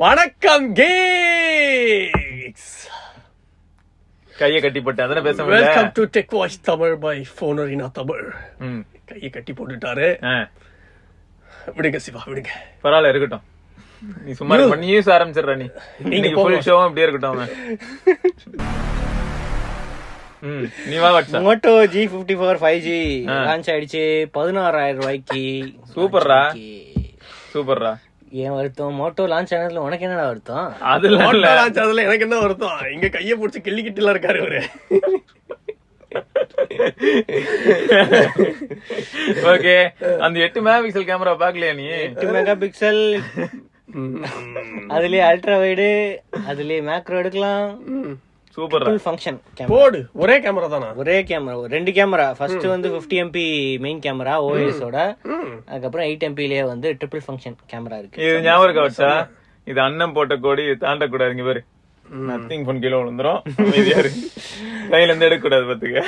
வணக்கம் கேக்ஸ். கையை கட்டி போட்டு அதெல்லாம் பேச முடியல. Welcome to Tech Voice Tamil by ஃபோனரினா தமிழ். கையை கட்டி போட்டுட்டாரு. விடுங்க சிவா, விடுங்க. பரவாயில்ல, இருக்கட்டும். நீ சும்மா நியூஸ் ஆரம்பிச்சிடுற. நீங்க ஃபுல் ஷோவும் அப்படியே இருக்கட்டும். நீ வா. moto G54 5G லான்ச் ஆயிடுச்சு 16,000 ரூபாய்க்கு. சூப்பர்ரா, சூப்பர்ரா. ஏன் வருத்தம்? மோட்டோ லான்ச் ஆனதுல உனக்கு என்னடா வருத்தம்? அதுல லான்ச் ஆனதுல எனக்கு என்ன வருத்தம்? இங்க கைய புடிச்சு கிள்ளிக்கிட்டுல இருக்காரு இவரு. ஓகே, அந்த 8 மெகா பிக்சல் கேமரா பாக்கலையா நீ? 8 மெகா பிக்சல், அதுலயே அல்ட்ரா வைடு, அதுலயே மேக்ரோ எடுக்கலாம். சூப்பர் ஃபங்க்ஷன் போடு. ஒரே கேமரா தானா? ஒரே கேமரா, 2 கேமரா. ஃபர்ஸ்ட் வந்து 50 MP மெயின் கேமரா OS ஓட, அதுக்கப்புறம் 8 MP லயே வந்து ட்ரிபிள் ஃபங்க்ஷன் கேமரா இருக்கு. இது ஞாபகம் இருக்கா வச்சா? இது அண்ணன் போட்ட கோடி தாண்ட கூடாது. இங்க பாரு, நத்திங் போன் கீழே விழுந்துரும். அமைதியா இருக்கு, கையில இருந்து எடுக்க கூடாது. பாத்துக்க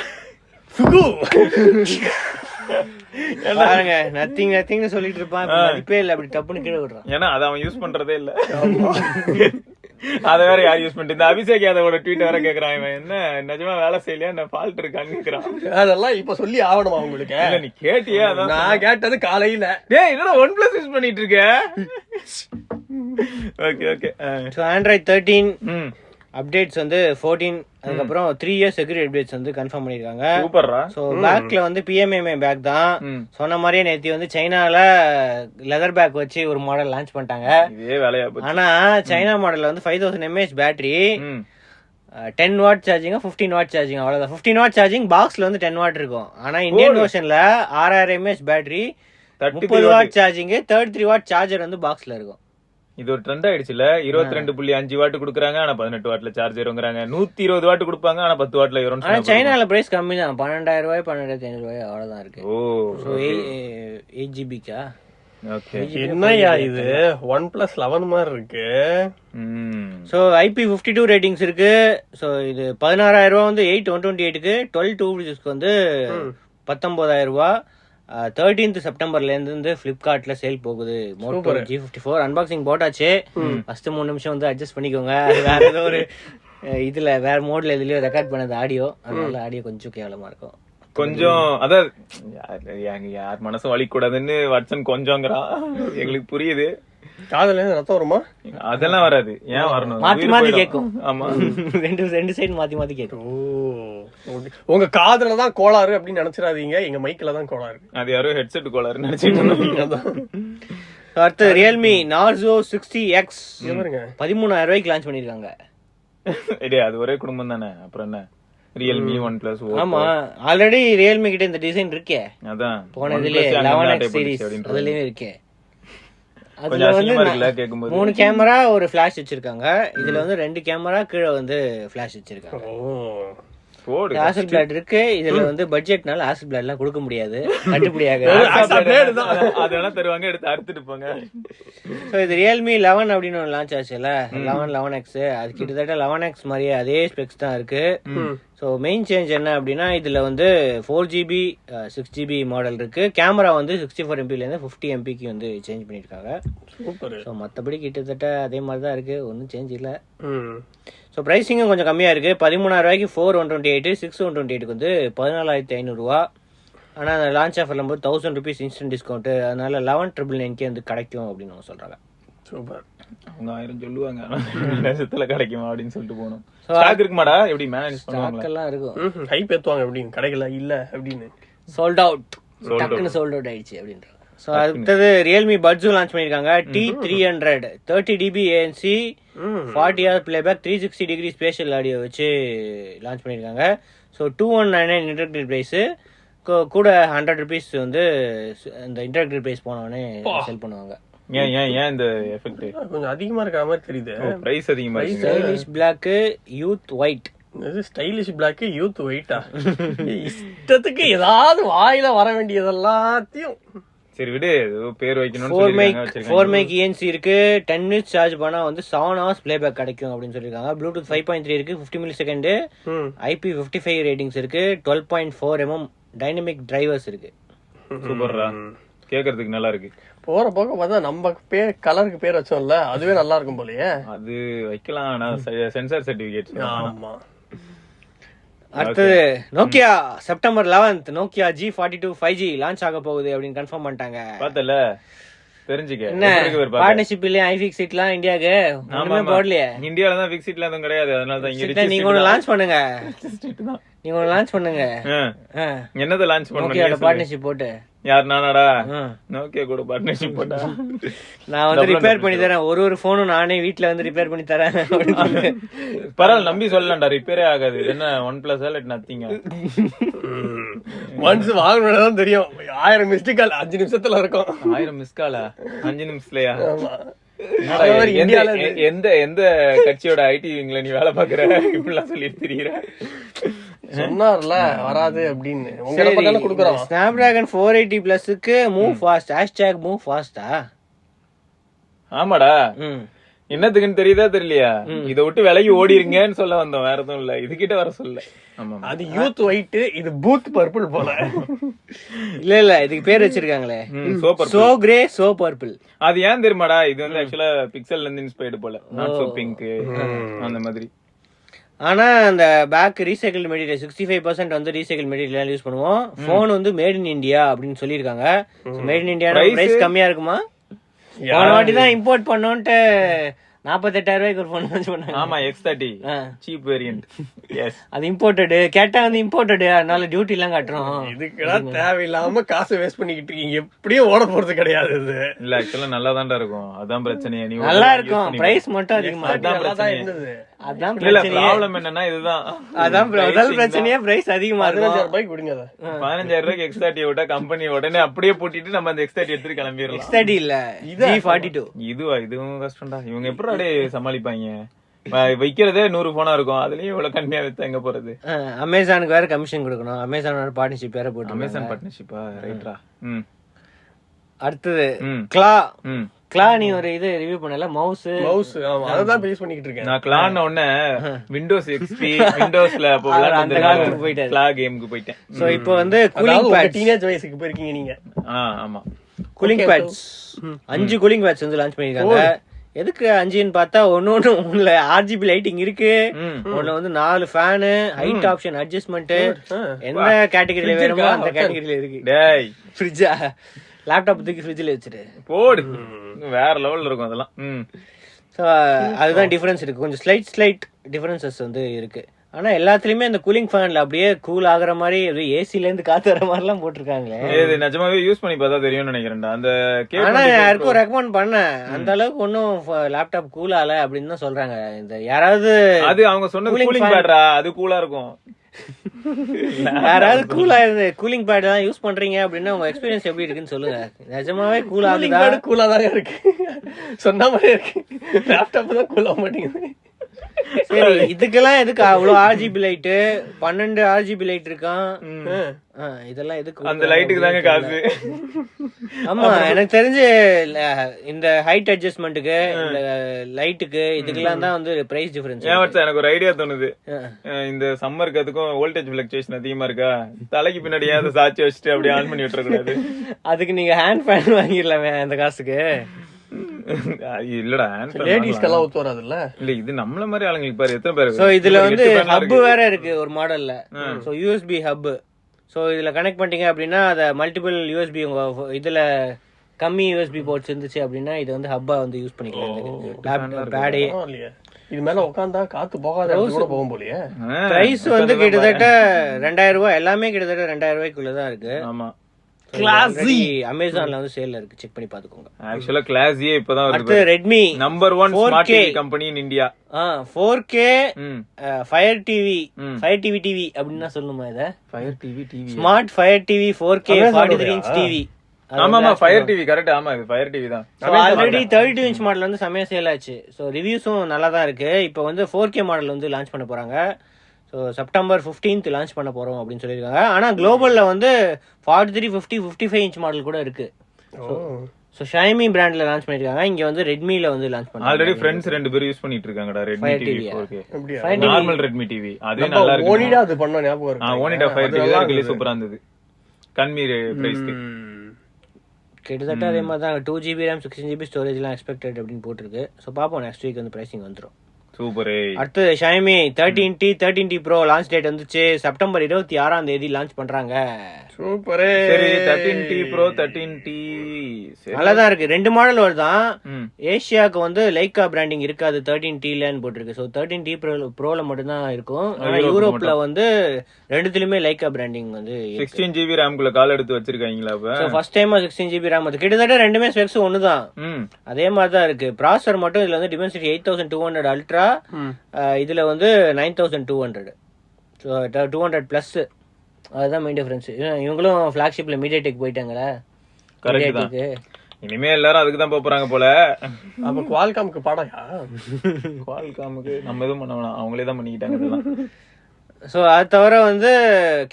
பாருங்க, நத்திங் நத்திங்னு சொல்லிட்டு இருப்பான். மதிப்பே இல்ல, அப்படி டப்புன்னு கீழே விடுறான். ஏன்னா அதை அவன் யூஸ் பண்றதே இல்ல. அத வேற யார் யூஸ் பண்ணிட்டு? இந்த அபிஷேக் யாதவோட ட்வீட் வேற கேக்குறான். இவன் என்ன நிஜமா வேலை செய்யலையா, என்ன ஃபால்ட் இருக்கான்னு கேக்குறான். அதெல்லாம் இப்ப சொல்லி ஆகணுமா உங்களுக்கு? இல்ல, நீ கேட்டியா? நான் கேட்டது காலையில. டேய், என்னடா OnePlus யூஸ் பண்ணிட்டு இருக்க? Okay okay. Android 13 அப்டேட்ஸ் வந்து 14, அதுக்கப்புறம் 3 years செக்யூரிட்டி அப்டேட்ஸ் வந்து கன்ஃபார்ம் பண்ணிருக்காங்க. சூப்பர்ரா. சோ பேக்ல வந்து PMMA பேக் தான். சொன்ன மாதிரியே நேத்தி வந்து சைனால லெதர் பேக் வச்சு ஒரு மாடல் லான்ச் பண்ணிட்டாங்க. இதே வேலையா போச்சு. ஆனா சைனா மாடல்ல வந்து 5000 mAh battery, 10 watt charging, 15 watt charging, அவ்வளவுதான். 15 வாட் சார்ஜிங் பாக்ஸ்ல வந்து 10 வாட் இருக்கும். ஆனா இந்தியன் வெர்ஷன்ல 6000 mAh battery, 30 watt charging, 33 watt charger வந்து பாக்ஸ்ல இருக்கும். இது ஒரு ட்ரெண்ட் ஆயிடுச்சுல. 22.5 வாட் குடுக்குறாங்க, ஆனா 18 வாட்ல சார்ஜர் வாங்குறாங்க. 120 வாட் கொடுப்பாங்க, ஆனா 10 வாட்ல வரும். ஆனா சைனால பிரைஸ் கம்மி தான், 12,000 ரூபாய், 12,500 ரூபாய், அவ்வளவுதான் இருக்கு. ஓ, 8GB-க்கா? ஓகே. என்னையா இது OnePlus 11 மாதிரி இருக்கு. சோ IP52 ரேட்டிங்ஸ் இருக்கு. சோ இது 16,000 ரூபாய் வந்து 8/128க்கு, 12/2 வந்து 19,000 ரூபாய். 13th செப்டம்பர்ல இருந்து பிளிப்கார்ட்ல சேல் போகுது. moto G54 அன்பாக்சிங் போட்டாச்சு. ஃபர்ஸ்ட் 3 நிமிஷம் வந்து அட்ஜஸ்ட் பண்ணிக்கோங்க. வேற ஏதோ ஒரு இதுல வேற மோட்ல இதுலயோ ரெக்கார்ட் பண்ணது ஆடியோ, அதனால ஆடியோ கொஞ்சம் கேவலமா இருக்கும். கொஞ்சம் அதான் யார் மனசும் வலிக்க கூடாதுன்னு வட்சன் கொஞ்சம்ங்கிறான். எங்களுக்கு புரியுது. காதுல இருந்து ரத்தம் வருமா? அதெல்லாம் வராது. ஏன் வரணும்? மாத்தி மாத்தி கேக்கும். ஆமா, ரெண்டு சைடு மாத்தி மாத்தி கேக்கும். உங்க காதுல தான் கோளாறு அப்படின்னு நினைச்சிடாதீங்க, எங்க மைக்ல தான் கோளாறு. அது யாரோ ஹெட்செட் கோளாறு நினைச்சிட்டு. அடுத்து ரியல்மி நார்சோ 60X 13,000 ரூபாய்க்கு லான்ச் பண்ணிருக்காங்க. அது ஒரே குடும்பம் தானே, அப்புறம் என்ன? Realme, OnePlus. ஆமா, ஆல்ரெடி ரியல்மி கிட்ட இந்த டிசைன் இருக்கே. அதான் போனதுலயே 11X சீரிஸ் அதுலயே இருக்கே. அதுல வந்து 3 கேமரா, ஒரு ஃபிளாஷ் வச்சிருக்காங்க. இதுல வந்து 2 கேமரா, கீழே வந்து ஃபிளாஷ் வச்சிருக்காங்க. ஆசிட் பிளட் இருக்கு. இதுல வந்து பட்ஜெட்னால ஆசிட் பிளட் எல்லாம் கொடுக்க முடியாது, கட்டுப்படியாக. அதெல்லாம் தருவாங்க, எடுத்து அறுத்துட்டு போங்க. சோ இது ரியல்மி 11 அப்படின்னு ஒரு லான்ச் ஆச்சுல, 11X. அது கிட்டத்தட்ட 11X மாதிரியே அதே ஸ்பெக்ஸ் தான் இருக்கு. சோ மெயின் சேஞ்ச் என்ன அப்படின்னா, இதுல வந்து 4GB 6GB மாடல் இருக்கு. கேமரா வந்து 64 MP ல இருந்து 50 MPக்கு வந்து சேஞ்ச் பண்ணிருக்காங்க. சூப்பர். சோ மத்தபடி கிட்டத்தட்ட அதே மாதிரி தான் இருக்கு, ஒன்னும் சேஞ்ச் இல்ல. ஸோ ப்ரைஸிங்கும் கொஞ்சம் கம்மியாக இருக்குது. 13,000 ரூபாய்க்கு 4/128, 6/128க்கு வந்து 14,500 ரூபா. ஆனால் அந்த லான்ச் ஆஃபர்ல போது 1,000 rupees இன்ஸ்டன்ட் டிஸ்கவுண்ட். அதனால 11,999 வந்து கிடைக்கும் அப்படின்னு அவங்க சொல்றாங்க. சூப்பர். அவங்க 1000 சொல்லுவாங்க, லட்சத்துல கிடைக்குமா அப்படின்னு சொல்லிட்டு போகணும். ஸ்டாக் இருக்குமாடா? எப்படி மேனேஜ் பண்ணுவாங்க? ஸ்டாக் எல்லாம் இருக்கும். ஹைப் ஏத்துவாங்க அப்படின்னு, கடைகள இல்ல அப்படின்னு சோல்ட் அவுட், டக்குன்னு சோல்ட் அவுட் ஆயிடுச்சு அப்படின்ற. ஸோ அடுத்தது ரியல்மி பட்ஸும் லான்ச் பண்ணியிருக்காங்க. T300 30 dB ANC, 40 hours playback, 360 degree spatial audio வச்சு லான்ச் பண்ணியிருக்காங்க. ஸோ 2199 இன்டர்நெட் பிரைஸ் கூட 100 rupees வந்து இந்த இன்டர்நெட் பிரைஸ் போனவொடனே செல் பண்ணுவாங்க. ஏன் இந்த எஃபெக்ட் கொஞ்சம் அதிகமா இருக்கிற மாதிரி தெரியுது. பிரைஸ் அதிகமா இருக்கு. Stylish black, youth white. Stylish black, youth ஒயிட்டா? இஷ்டத்துக்கு ஏதாவது வாயில வர வேண்டியதெல்லாத்தையும். சரி விடு, பேர் வைக்கணும். 4 mic ANC இருக்கு. 10 minutes சார்ஜ் பண்ணா வந்து 7 hours playback கிடைக்கும் அப்படின்னு சொல்லிருக்காங்க. ப்ளூடூத் 5.3 இருக்கு, 50 millisecond. IP55 ரேட்டிங்ஸ் இருக்கு. 12.4 mm டைனமிக் டிரைவர்ஸ் இருக்கு. சூப்பர்ரா, கேக்குறதுக்கு நல்லா இருக்கு. போற போக பார்த்தா நம்ம பேர் கலருக்கு பேர் வச்சோம்ல அதுவே நல்லா இருக்கும் போலயே. அது வைக்கலாம், ஆனா சென்சார் சர்டிபிகேட். ஆமா. அடுத்தது Nokia September 11th Nokia G42 5G launch ஆக போகுது அப்படின்னு கன்ஃபார்ம் பண்ணிட்டாங்க. பார்த்தல தெரிஞ்சுக்க. என்ன பார்ட்னர்ஷிப் இல்லையா ஐஃபிக்ஸிட்லாம் இந்தியாக்கு ஒண்ணுமே போடலையே. இந்தியால தான் ஃபிக்ஸிட்ல எதுவும் கிடையாது, அதனால தான் இங்க நீங்க ஒன்னு லான்ச் பண்ணுங்க. நீங்க ஒன்னு லான்ச் பண்ணுங்க. என்னது லான்ச் பண்ணுங்க? நோக்கியாவோட பார்ட்னர்ஷிப் போட்டு. யார் நானாடா? நோக்கியா கூட பார்ட்னர்ஷிப் போட்டா நான் வந்து ரிப்பேர் பண்ணி தரேன், ஒரு போனும் நானே வீட்ல வந்து ரிப்பேர் பண்ணி தரேன். பரவாயில்ல, நம்பி சொல்லலாம்டா, ரிப்பேரே ஆகாது. என்ன OnePlus இல்ல நத்திங்க. ஒன்ஸ் வாங்கணும்தான் தெரியும். 1000 மிஸ்டு கால் 5 நிமிஷத்துல இருக்கும். 1000 மிஸ் காலா 5 நிமிஷத்துலயா? எந்த எந்த கட்சியோட ஐடி விங்ல நீ வேலை பாக்குற? இப்படிலாம் சொல்லிட்டு தெரியுற. சொன்னார்ல வராது அப்படின்னு. உங்களை கொடுக்குறோம். ஸ்னாப்டிராகன் 480 பிளஸ்க்கு மூவ் ஃபாஸ்ட் #மூவ் ஃபாஸ்டா? ஆமாடா, என்னத்துக்குன்னு தெரியுதா தெரியலையா? இத விட்டு விலகி ஓடிருங்கன்னு சொல்ல வந்தோம், வேற எதுவும் இல்ல. இது கிட்ட வர சொல்ல. அது யூத் ஒயிட், இது பூத் பர்பிள் போல. இல்ல இதுக்கு பேர் வச்சிருக்காங்களே, சோ கிரே சோ பர்பிள். அது ஏன் தெரியுமாடா? இது வந்து ஆக்சுவலா பிக்சல்ல இருந்து இன்ஸ்பயர்டு போல, நாட் சோ பிங்க் அந்த மாதிரி. ஆனா அந்த பேக் ரீசைக்கிள் மெட்டீரியல் 65% வந்து ரீசைக்கிள் மெட்டீரியல் யூஸ் பண்ணுவோம். போன் வந்து மேட் இன் இந்தியா அப்படின்னு சொல்லியிருக்காங்க. மேட் இன் இந்தியா பிரைஸ் கம்மியா இருக்குமா? போன வாட்டி தான் இம்போர்ட் பண்ணோன்ட்டு 48,000 ரூபாய்க்கு ஒரு போன் லான்ச் பண்ணாங்க. ஆமா, X30 சீப் வேரியன்ட். எஸ், அது இம்போர்ட்டட். கேட்டா வந்து இம்போர்ட்டட், அதனால டியூட்டி எல்லாம் காட்டுறோம். இதுக்குடா தேவையில்லாம காசு வேஸ்ட் பண்ணிக்கிட்டு இருக்கீங்க. எப்படியும் ஓட போறது கிடையாது. இது இல்ல, ஆக்சுவலா நல்லா தான்டா இருக்கும். அதான் பிரச்சனையே. நீ நல்லா இருக்கும், பிரைஸ் மட்டும் அதிகமா. அதான் பிரச்சனை. அதான் ப்ராப்ளம் என்னன்னா இதுதான். அதான் முதல் பிரச்சனையே, பிரைஸ் அதிகமா. 15,000 ரூபாய்க்கு கொடுங்க. 15,000 ரூபாய்க்கு X30 விட்டா கம்பெனி உடனே அப்படியே போட்டிட்டு நம்ம அந்த X30 எடுத்துட்டு கிளம்பிடலாம். X30 இல்ல, G42. இதுவும் கஷ்டம்டா. இவங்க எப்படி சமாளிப்பாங்க? வைக்கிறதே 100 போனா இருக்கும், அதுலயும் இவ்வளவு கம்மியா வித்தா எங்க போறது? அமேசானுக்கு வேற கமிஷன் கொடுக்கணும். அமேசானோட பார்ட்னர்ஷிப் வேற போட்டு. அமேசான் பார்ட்னர்ஷிப்பா? ரைட்ரா. அடுத்தது கிளா நீ ஒரு இது ரிவ்யூ பண்ணல, மவுஸ். ஆமா, அதான் யூஸ் பண்ணிட்டு இருக்கேன். நான் கிளான உடனே விண்டோஸ் XP விண்டோஸ்ல போகலாம், அந்த காலத்துக்கு போயிட்டேன். கிளா கேமுக்கு போயிட்டேன். சோ இப்போ வந்து கூலிங் பேட்ஸ், டீனேஜ் வயசுக்கு போயிருக்கீங்க நீங்க. ஆமா, கூலிங் பேட்ஸ் 5 கூலிங் பேட்ஸ் வந்து லான்ச் பண்ணிருக்காங்க. எதுக்கு 5ன்னு பார்த்தா ஒன்னொன்னு RGB லைட்டிங் இருக்கு. ஒண்ணு வந்து 4 ஃபேனு, ஹைட் ஆப்ஷன் அட்ஜஸ்ட்மெண்ட், எந்த கேட்டகரியில வேணுமோ அந்த கேட்டகரியில இருக்கு. டேய், ஃப்ரிட்ஜா? லேப்டாப் தூக்கி ஃப்ரிட்ஜ்ல வச்சிரு போடு, வேற லெவல்ல இருக்கும் அதெல்லாம். சோ அதுதான் டிஃபரன்ஸ் இருக்கு, கொஞ்சம் ஸ்லைட் டிஃபரன்சஸ் வந்து இருக்கு. ஆனா எல்லாத்துலயுமே அந்த கூலிங் ஃபேன்ல அப்படியே கூல் ஆகுற மாதிரி ஏசில இருந்து காத்து வர மாதிரி எல்லாம் போட்டிருக்காங்களே. இது நிஜமாவே யூஸ் பண்ணி பார்த்தா தெரியும்னு நினைக்கிறேன்டா. அந்த ஆனா யாருக்கும் ரெக்கமெண்ட் பண்ணேன், அந்த அளவுக்கு ஒன்னும் லேப்டாப் கூல் ஆகல அப்படின்னு தான் சொல்றாங்க. இந்த யாராவது அது அவங்க சொன்னது கூலிங் பேட்ரா, அது கூலா இருக்கும். யாராவது கூலா இருந்து கூலிங் பேட் தான் யூஸ் பண்றீங்க அப்படின்னா உங்க எக்ஸ்பீரியன்ஸ் எப்படி இருக்குன்னு சொல்லுங்க. நிஜமாவே கூல் ஆகுதா? கூலா தான் இருக்கு, சொன்ன மாதிரி இருக்கு. லேப்டாப் தான் கூல் ஆக மாட்டேங்குது. சரி, இதுக்கெல்லாம் எதுக்கு அவ்வளவு RGB லைட்? 12 RGB லைட் இருக்கான். இதெல்லாம் எதுக்கு? அந்த லைட்டுக்கு தாங்க காசு. ஆமா, எனக்கு தெரிஞ்சு இந்த ஹைட் அட்ஜஸ்ட்மெண்ட்டுக்கு, இந்த லைட்டுக்கு, இதுக்கெல்லாம் தான் வந்து பிரைஸ் டிஃபரன்ஸ். எனக்கு ஒரு ஐடியா தோணுது. இந்த சம்மருக்கு அதுக்கும் வோல்டேஜ் ஃபிளக்சுவேஷன் அதிகமா இருக்கா, தலைக்கு பின்னாடியே அதை சாட்சி வச்சுட்டு அப்படியே ஆன் பண்ணி விட்டுற கூடாது. அதுக்கு நீங்க ஹேண்ட் ஃபேன் வாங்கிடலாமே அந்த காசுக்கு. இல்லடா, லேடிஸ்க்கெல்லாம் ஒத்து வராதுல்ல. இல்ல, இது நம்மள மாதிரி ஆளுங்களுக்கு பாரு எத்தனை பேர். சோ இதுல வந்து ஹப் வேற இருக்கு ஒரு மாடல்ல. So USB hub. சோ இதுல கனெக்ட் பண்ணிட்டீங்க அப்படின்னா அத மல்டிபிள் USB உங்க இதுல கம்மி USB போர்ட்ஸ் இருந்துச்சு அப்படின்னா இது வந்து ஹப்பா வந்து யூஸ் பண்ணிக்கலாம். லேப்டாப் பேடே இது மேல உட்கார்ந்தா காத்து போகாத கூட போகும் போலயே. பிரைஸ் வந்து கிட்டத்தட்ட 2000 ரூபாய், எல்லாமே கிட்டத்தட்ட 2000 ரூபாய்க்குள்ளதான் இருக்கு. ஆமா, கிளாஸி அமேசான்ல வந்து சேல்ல இருக்கு, செக் பண்ணி பாத்துக்கோங்க. ஆக்சுவலா கிளாஸியே இப்பதான் வருது. அடுத்து Redmi number 1 smart TV company in India. 4K fire TV, fire TV TV அப்படினா சொல்லுமா? இத fire TV smart fire TV 4K 43 inch TV. ஆமாமா, ஃபயர் டிவி கரெக்ட். ஆமா, இது ஃபயர் டிவி தான். ஆல்ரெடி 32 இன்ச் மாடல் வந்து செமையா சேல் ஆச்சு. சோ ரிவ்யூஸும் நல்லா தான் இருக்கு. இப்போ வந்து 4K மாடல் வந்து லான்ச் பண்ண போறாங்க. ஸோ செப்டம்பர் 15th லான்ச் பண்ண போறோம் அப்படின்னு சொல்லியிருக்காங்க. ஆனா குளோபல்ல வந்து 43, 50, 55 இன்ச் மாடல் கூட இருக்கு. ஸோ Xiaomi பிராண்ட்ல லான்ச் பண்ணிருக்காங்க. இங்க வந்து ரெட்மில வந்து லான்ச் பண்ணாங்க. ஆல்ரெடி ஃப்ரெண்ட்ஸ் 2 பேர் யூஸ் பண்ணிட்டு இருக்காங்கடா Redmi TV 4K. Normal Redmi TV அதே நல்லா இருக்கு. ஓனிடா அது பண்ண ஞாபகம் இருக்கு. ஓனிடா ஃபயர் டிவி தான் சூப்பரா இருந்தது, கம்மி பிரைஸ்க்கு. கிட்டத்தட்ட அதே மாதிரி தான் 2GB RAM 16GB ஸ்டோரேஜ்லாம் எக்ஸ்பெக்டட் அப்படின்னு போட்டிருக்கு. ஸோ பார்ப்போம் நெக்ஸ்ட் வீக் வந்து ப்ரைசிங் வந்துடும். சூப்பரே. அடுத்து Xiaomi 13T Pro launch date வந்துச்சு. செப்டம்பர் 26 லான்ச் பண்றாங்க. சூப்பரே. சரி 13T Pro 13T நல்லாதான் இருக்கு. 2 மாடல் வருதான். ஏசியாவுக்கு வந்து லைக்கா பிராண்டிங் இருக்காது 13Tலன்னு போட்டிருக்கு. ஸோ 13T ப்ரோல மட்டும் தான் இருக்கும். ஆனா யூரோப்ல வந்து ரெண்டுத்துலயுமே லைக்கா பிராண்டிங் வந்து 16GB RAM குள்ள கால் எடுத்து வச்சிருக்காங்களா? So first time 16GB RAM அது கிட்டத்தட்ட ரெண்டுமே ஸ்பெக்ஸ் ஒண்ணுதான். அதே மாதிரி தான் இருக்கு. ப்ராசஸர் மட்டும் இதுல வந்து Dimensity 8200 அல்ட்ரா, இதுல வந்து 9200, ஸோ 200 பிளஸ். அதுதான் மெயின் டிஃபரன்ஸ். இவங்களும் ஃபிளாக்ஷிப்ல மீடியாடெக் போயிட்டாங்களா? இனிமே எல்லாரும் அதுக்கு தான் போறாங்க போல. அப்ப குவால்காமுக்கு பாடையா? குவால்காமுக்கு நம்ம எதுவும் பண்ண வேணாம், அவங்களே தான் பண்ணிக்கிட்டாங்க இதெல்லாம். ஸோ அது தவிர வந்து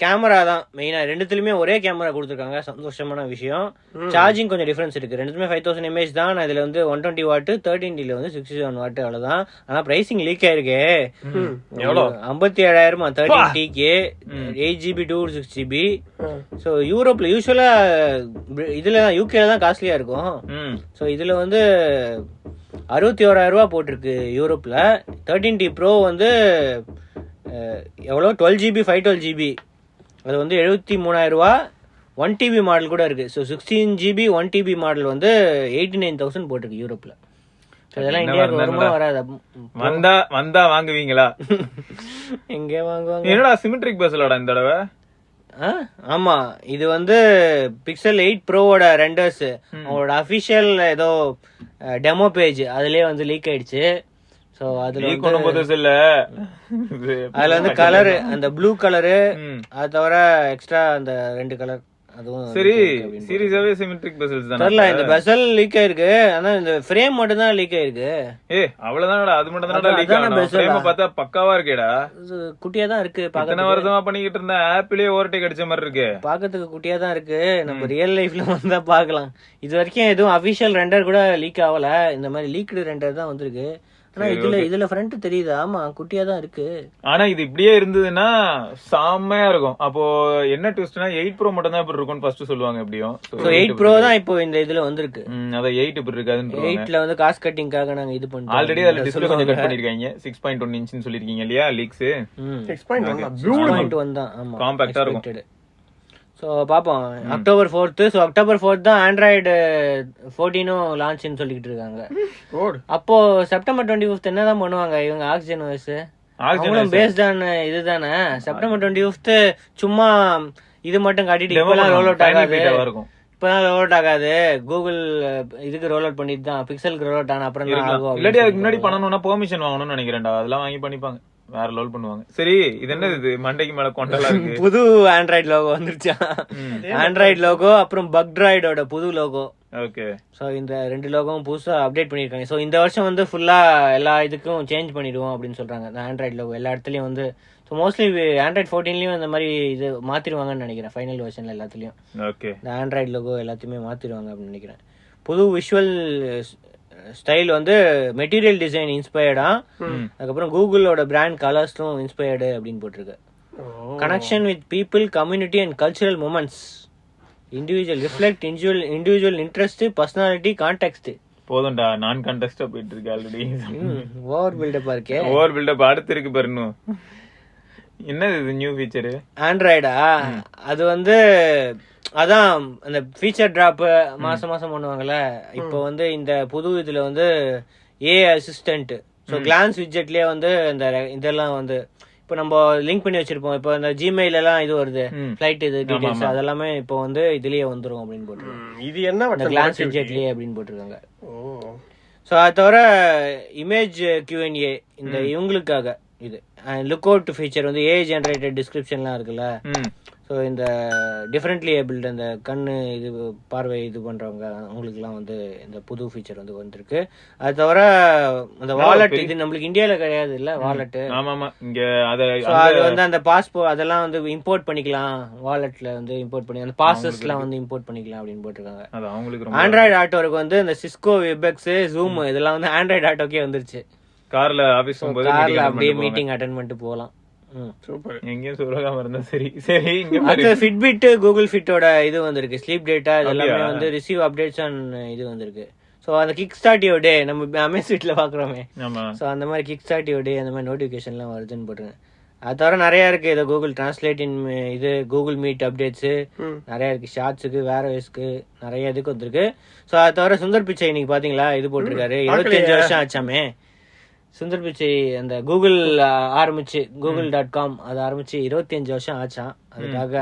கேமரா தான் மெயினா. ரெண்டுத்துலயுமே ஒரே கேமரா கொடுத்துருக்காங்க, சந்தோஷமான விஷயம். சார்ஜிங் கொஞ்சம் டிஃபரன்ஸ் இருக்கு. ரெண்டுத்துமே 5000 mAh தான். இதுல வந்து 120 வாட், 13Tல வந்து 67 வாட், அவ்வளவுதான். ஆனா பிரைசிங் லீக் ஆயிருக்கு. எவ்வளவு? 57,000 13Tக்கு, 8GB 256GB. ஸோ யூரோப்ல யூஸ்வலா இதுல யூகேல தான் காஸ்ட்லியா இருக்கும். ஸோ இதுல வந்து 61,000 ரூபா போட்டிருக்கு யூரோப்ல. 13T Pro வந்து எவ்வளோ 12GB 512GB, அது வந்து 73,000 ரூபா. 1TB மாடல் கூட இருக்கு. ஸோ 16GB 1TB மாடல் வந்து 89,000 போட்டிருக்கு யூரோப்ல. இதெல்லாம் இந்தியாவுக்கு வருமா வராது? வந்தா வாங்குவீங்களா? எங்க வாங்குவாங்க? என்னடா சிமெட்ரிக் பஸ்லடா இந்த தடவை? ஆமா, இது வந்து பிக்சல் 8 ப்ரோவோட ரெண்டர்ஸ் அவங்களோட அபிஷியல் ஏதோ டெமோ பேஜ் அதுலயே வந்து லீக் ஆயிடுச்சு. சோ அதுல வந்து கலர், அந்த ப்ளூ கலரு, அது தவிர எக்ஸ்ட்ரா அந்த 2 கலர், அதுவும் சரி சீரியஸாவே சிமெட்ரிக் பெசல்ஸ் தான். தெரியல, இந்த பெசல் லீக் ஆயிருக்கு. ஆனா இந்த ஃப்ரேம் மட்டும் தான் லீக் ஆயிருக்கு. அவ்வளவுதான்டா, அது மட்டும் தான்டா லீக் ஆகும். ஃப்ரேம் பார்த்தா பக்காவா இருக்கேடா. குட்டியா தான் இருக்கு. இத்தனை வருஷமா பண்ணிக்கிட்டு இருந்த ஆப்பிளே ஓவர்டேக் அடிச்ச மாதிரி இருக்கு. பாக்கிறதுக்கு குட்டியா தான் இருக்கு. நம்ம ரியல் லைஃப்ல வந்தா பாக்கலாம். இது வரைக்கும் எதுவும் அபிஷியல் ரெண்டர் கூட லீக் ஆகல. இந்த மாதிரி லீக்டு ரெண்டர் தான் வந்திருக்கு. ஆனா இதுல ஃப்ரண்ட் தெரியுது. ஆமா, குட்டியா தான் இருக்கு. ஆனா இது இப்படியே இருந்ததுன்னா செம்மையா இருக்கும். அப்போ என்ன ட்விஸ்ட்னா 8 Pro மட்டும் தான் இப்படி இருக்கும்னு ஃபர்ஸ்ட் சொல்லுவாங்க. எப்படியும் 8 Pro தான் இப்போ இந்த இதுல வந்திருக்கு. அத 8 இப்படி இருக்காதுன்னு 8ல வந்து காஸ்ட் கட்டிங்காக நாங்க இது பண்றோம். ஆல்ரெடி அதுல டிஸ்ப்ளே கொஞ்சம் கட் பண்ணிருக்காங்க. 6.1 இன்ச்னு சொல்லிருக்கீங்க இல்லையா லீக்ஸ்? 6.1 தான். ஆமா, காம்பாக்ட்டா இருக்கும். ஸோ பார்ப்போம். October 4th. So October 4th தான் ஆண்ட்ராய்டு 14 லான்ச்னு சொல்லிக்கிட்டு இருக்காங்க. அப்போ September 25th என்னதான் பண்ணுவாங்க இவங்க? ஆக்சிஜன் வாய்ஸ் அவங்களும் பேஸ்ட் ஆன் இதுதானே. September 25th சும்மா இது மட்டும் காட்டிட்டு இப்பெல்லாம் ரோல் அவுட் ஆகாது. இப்பதான் ரோல் அவுட் ஆகாது. கூகுள் இதுக்கு ரோல் அவுட் பண்ணிட்டு தான், பிக்சலுக்கு ரோல் அவுட் ஆன அப்புறம் தான் ஆகும். இல்லாட்டி அதுக்கு முன்னாடி பண்ணணும்னா பெர்மிஷன் வாங்கணும்னு நினைக்கிறேன்டா. அதெல்லாம் வாங்கி பண்ணிப்பாங்க, வேற லோல் பண்ணுவாங்க. சரி, இது என்ன இது மண்டைக்கு மேல கொண்டலா இருக்கு? புது ஆண்ட்ராய்டு லோகோ வந்துருச்சா? ஆண்ட்ராய்டு லோகோ அப்புறம் பக்ட்ராய்டோட புது லோகோ. ஓகே. சோ இந்த 2 லோகோவும் புதுசா அப்டேட் பண்ணிருக்காங்க. சோ இந்த வருஷம் வந்து ஃபுல்லா எல்லா இதுக்கும் சேஞ்ச் பண்ணிடுவோம் அப்படின்னு சொல்றாங்க. இந்த ஆண்ட்ராய்டு லோகோ எல்லா இடத்துலயும் வந்து ஸோ மோஸ்ட்லி ஆண்ட்ராய்டு 14லயும் இந்த மாதிரி இது மாத்திருவாங்கன்னு நினைக்கிறேன். ஃபைனல் வெர்ஷன்ல எல்லாத்துலயும் இந்த ஆண்ட்ராய்டு லோகோ எல்லாத்தையுமே மாத்திருவாங்க அப்படின்னு நினைக்கிறேன். புது விஷுவல் ஸ்டைல் வந்து மெட்டீரியல் டிசைன் இன்ஸ்பயர்டா, அதுக்கப்புறம் கூகுளோட பிராண்ட் கலர்ஸும் இன்ஸ்பயர்டு அப்படின்னு போட்டிருக்கு. Connection with people, community and cultural moments, individual reflect individual interest, personality, context. போதும்டா, நான் கான்டெக்ஸ்டா போயிட்டு இருக்கு ஆல்ரெடி. ஓவர் பில்டப்பா இருக்கே. ஓவர் பில்டப் அடுத்து இருக்கு பாருங்க. என்னது இது நியூ ஃபீச்சர் ஆண்ட்ராய்டா? அது வந்து அதான் அந்த ஃபீச்சர் டிராப் மாசம் பண்ணுவாங்கல்ல. இப்போ வந்து இந்த புது இதுல வந்து ஏஐ அசிஸ்டன்ட், ஸோ கிளான்ஸ் விட்ஜெட்லயே வந்து இந்த இதெல்லாம் வந்து இப்போ நம்ம லிங்க் பண்ணி வச்சிருப்போம். இப்போ இந்த ஜிமெயில் எல்லாம் இது வருது, ஃபிளைட் இது டீடைல்ஸ் அதெல்லாமே இப்போ வந்து இதுலயே வந்துரும் அப்படின்னு போட்டுருக்காங்க. இது என்ன கிளான்ஸ் விட்ஜெட்லயே அப்படின்னு போட்டிருக்காங்க. ஸோ அது தவிர இமேஜ் Q&A இந்த இவங்களுக்காக இது லுக் அவுட் ஃபீச்சர் வந்து ஏஐ ஜெனரேட்டட் டிஸ்கிரிப்ஷன்லாம் இருக்குல்ல. ஸோ இந்த டிஃப்ரெண்ட்லி ஏபிள்டு அந்த கண்ணு இது பார்வை இது பண்றவங்க அவங்களுக்குலாம் வந்து இந்த புது ஃபீச்சர் வந்து வந்திருக்கு. அது தவிர அந்த வாலெட், இது நம்மளுக்கு இந்தியாவில கிடையாது இல்ல வாலெட். அது வந்து அந்த பாஸ்போர்ட் அதெல்லாம் வந்து இம்போர்ட் பண்ணிக்கலாம், வாலெட்ல வந்து இம்போர்ட் பண்ணி அந்த பாசஸ்லாம் வந்து இம்போர்ட் பண்ணிக்கலாம் அப்படின்னு போட்டிருக்காங்க. ஆண்ட்ராய்டு ஆட்டோருக்கு வந்து இந்த சிஸ்கோ வெப்எக்ஸ் ஜூம் இதெல்லாம் வந்து ஆண்ட்ராய்டு ஆட்டோக்கே வந்துருச்சு. கார்ல ஆபீஸ் போகும்போது கார்ல அப்படியே மீட்டிங் அட்டெண்ட் பண்ணிட்டு போகலாம். சூப்பர். எங்கேயும் சுரகாம இருந்தா சரி. சரி, இங்க அடுத்து ஃபிட்பிட் கூகுள் ஃபிட்டோட இது வந்திருக்கு, ஸ்லீப் டேட்டா இதெல்லாமே வந்து ரிசீவ் அப்டேட்ஸ் அண்ட் இது வந்திருக்கு. ஸோ அந்த கிக் ஸ்டார்ட் யுவர் டே நம்ம அமேஸ்வீட்ல பாக்குறோமே, ஸோ அந்த மாதிரி கிக் ஸ்டார்ட் யுவர் டே அந்த மாதிரி நோட்டிபிகேஷன்லாம் வருதுன்னு போட்டுருங்க. அது தவிர நிறைய இருக்கு, இது கூகுள் டிரான்ஸ்லேட் இன் இது கூகுள் மீட் அப்டேட்ஸ் நிறைய இருக்கு, ஷார்ட்ஸுக்கு வேற வேஸ்க்கு நிறைய இதுக்கு வந்திருக்கு. ஸோ அது தவிர சுந்தர் பிச்சை இன்னைக்கு பாத்தீங்களா இது போட்டிருக்காரு, 25 வருஷம் ஆச்சாமே சுந்தர் பிச்சை. அந்த கூகுள் ஆரம்பிச்சு google.com அது ஆரம்பிச்சு 25 வருஷம் ஆச்சான். அதுக்காக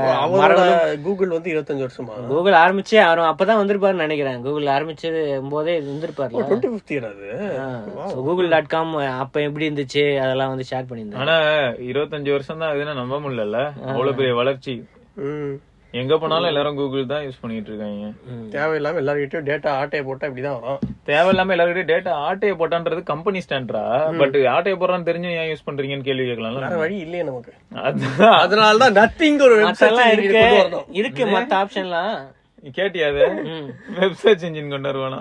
கூகுள் வந்து 25 வருஷமா கூகுள் ஆரம்பிச்சு அவரும் அப்பதான் வந்திருப்பாருன்னு நினைக்கிறேன். கூகுள் ஆரம்பிச்சது போதே வந்திருப்பாரு. google.com அப்ப எப்படி இருந்துச்சு அதெல்லாம் வந்து ஷேர் பண்ணியிருந்தேன். ஆனா 25 வருஷம் தான் அதுன்னு நம்ப முடியல, அவ்வளவு பெரிய வளர்ச்சி. எங்க போனாலும் எல்லாரும் கூகுள் தான் யூஸ் பண்ணிட்டு இருக்காங்க. தேவையில்லாம எல்லார்கிட்டயும் டேட்டா ஆட்டையை போட்டா இப்படிதான் வரும். தேவையில்லாம எல்லார்கிட்டயும் டேட்டா ஆட்டையை போட்டான்றது கம்பெனி ஸ்டாண்டர்டா, பட் ஆட்டையை போடுறான்னு தெரிஞ்சு ஏன் யூஸ் பண்றீங்கன்னு கேள்வி கேட்கலாம். வேற வழி இல்லையே நமக்கு, அதனாலதான் நத்திங் ஒரு இருக்கு மத்த ஆப்ஷன்லாம் கேட்டியாது. வெப் சர்ச் இன்ஜின் கொண்டு வருவானா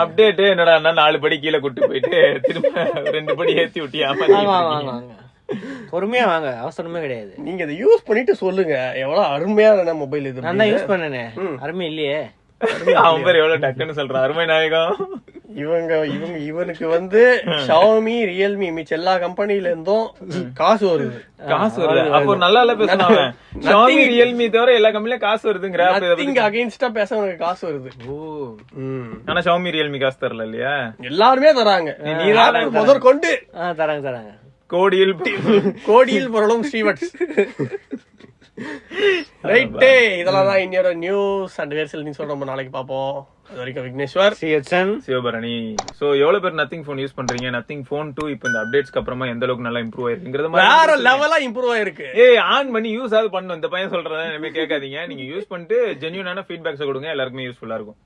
அப்டேட் என்னடா 4 படி கீழே கூட்டு போயிட்டு திரும்ப 2 படி ஏத்தி விட்டியா. பொறுமையா வாங்க, அவசரமே கிடையாது. நீங்க இதை யூஸ் பண்ணிட்டு சொல்லுங்க எவ்வளவு அருமையான மொபைல் இது. நான் தான் யூஸ் பண்ணனே, அருமை இல்லையே. அவன் பேர் எவ்வளவு டக்குன்னு சொல்றான், அருமை நாயகம். இவனுக்கு வந்து Xiaomi, realme மிச்ச எல்லா கம்பெனில இருந்தும் காசு வருது. அப்போ நல்லா இல்ல பேசுறாங்க. Xiaomi, realme தவிர எல்லா கம்பெனிலயும் காசு வருதுங்கற. இங்க அகைன்ஸ்டா பேச உனக்கு காசு வருது. ஆனா Xiaomi, realme காசு தரல இல்லையா? எல்லாருமே தராங்க. நீ முதல் கொண்டு தராங்க. கோடியில் புரளும் ஸ்ரீவட்ஸ். ரைட்டே, இதெல்லாம் தான் இன்னையோட நியூஸ் அண்ட் வேர்சல் நியூஸ். நம்ம நாளைக்கு பாப்போம். அது வரைக்கும் விக்னேஸ்வர், சிவபரணி. சோ எவ்வளவு பேர் நத்திங் போன் யூஸ் பண்றீங்க? நத்திங் போன் 2 இப்போ இந்த அப்டேட்ஸ்க்கு அப்புறமா எந்த அளவுக்கு நல்லா இம்ப்ரூவ் ஆயிருக்குங்கிறது வேற லெவலா இம்ப்ரூவ் ஆயிருக்கு. ஆன் பண்ணி யூஸ் ஆகுது பண்ணும். இந்த பையன் சொல்றத கேட்காதீங்க, நீங்க யூஸ் பண்ணிட்டு ஜென்யூனான ஃபீட்பேக்ஸ் கொடுங்க, எல்லாருக்குமே யூஸ்ஃபுல்லா இருக்கும்.